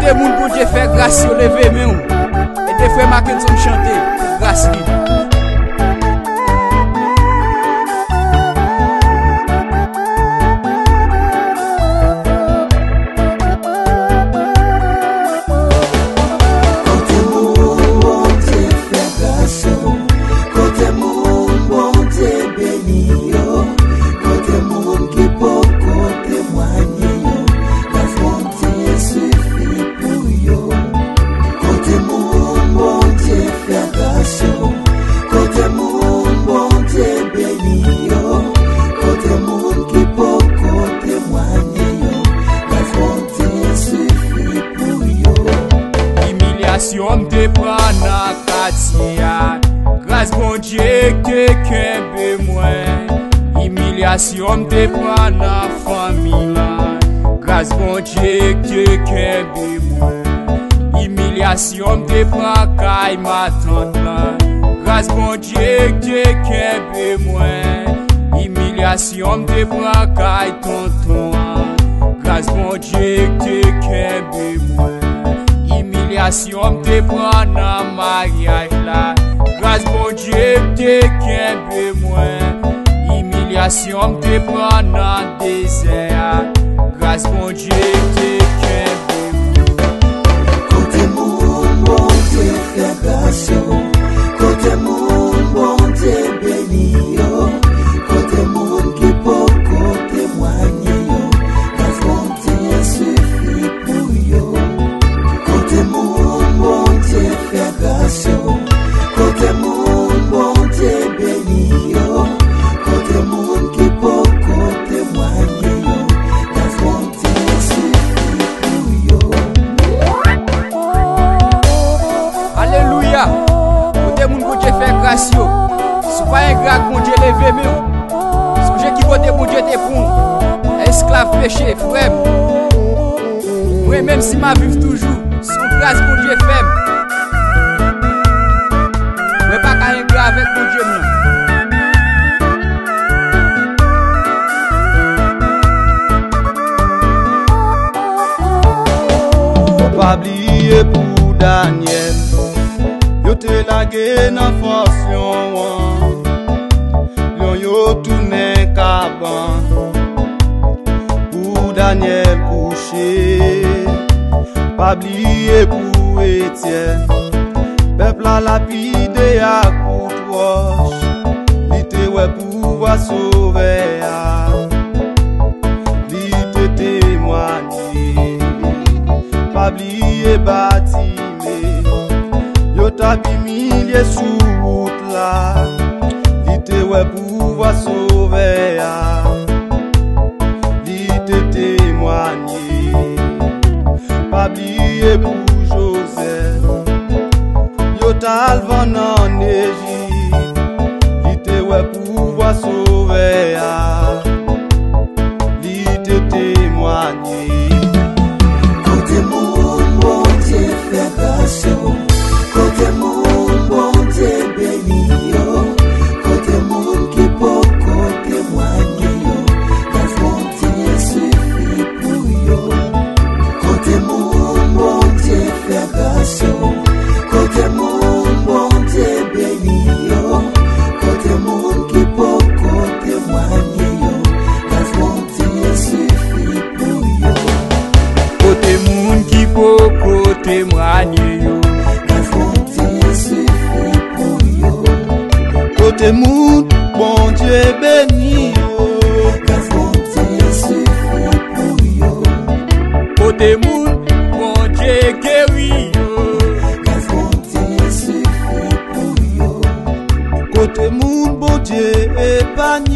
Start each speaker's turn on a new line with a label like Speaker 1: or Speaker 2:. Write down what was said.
Speaker 1: Côté moun pour Dieu faire grâce au lever même. Et des frères Mackenson chanter grâce lui.
Speaker 2: M'te prend na katia, grâce bon Dieu que kembe moi. Humiliation m'te prend na famille là, grâce bon Dieu que kembe moi. Humiliation m'te prend kay ma tante là, grâce bon Dieu que kembe moi. Humiliation m'te prend kay tonton, grâce bon Dieu que kembe moi. Humiliation m'te prend dans mariage là, grâce bon Dieu te kembe moi. Humiliation m'te prend dans désert, grâce bon Dieu te kembe moi.
Speaker 3: Côté moun bon Dieu fait grâce, côté moun bon Dieu béni yo, côté moun qui peut témoigner yo, grâce bon Dieu suffit pour yo. Côté moun bon Dieu fait grâce, côté moun bon Dieu béni yo, côté moun qui peut témoigner yo, grâce bon Dieu suffit pour yo.
Speaker 1: Alléluia. Côté moun pour Dieu faire grâce yo. C'est pas un grâce bon Dieu lever même. Songez qui côté bon Dieu te prend. Esclave péché frère. Moi même si ma vive toujours, son grâce pour Dieu fait. Mais pas qu'à un grâce avec mon Dieu non.
Speaker 4: Faut pas oublier pour Daniel, yo te lage nan fonction, lion yo tourné caban. Pour Daniel couché, pas oublier pour Étienne, peuple a lapidé à coup de roche, li te ouais pouvoir sauver, li te témoigner. Pas oublier Batimé, yo t'habi milliers sous route là, li te ouais pouvoir sauver, li te témoigner. Pas oublier pour Joseph, yo t'alvan en Égypte, li te ouais pouvoir sauver, li te témoigner.
Speaker 3: Côté moun bon Dieu fait grâce, côté moun bon Dieu béni yo, côté moun qui peut témoigner yo, grâce bon Dieu suffit pour yo. Côté moun bon Dieu fait grâce, côté moun bon Dieu béni yo, côté moun qui peut témoigner yo, grâce bon Dieu suffit pour yo.
Speaker 2: Côté moun qui peut témoigner yo,
Speaker 3: grâce bon Dieu suffit pour yo.
Speaker 4: Côté moun bon Dieu béni yo,
Speaker 3: Grâce bon Dieu suffit pour yo.
Speaker 2: côté moun bon Dieu guéri yo,
Speaker 3: Grâce bon Dieu suffit pour yo.
Speaker 4: côté moun bon Dieu épargne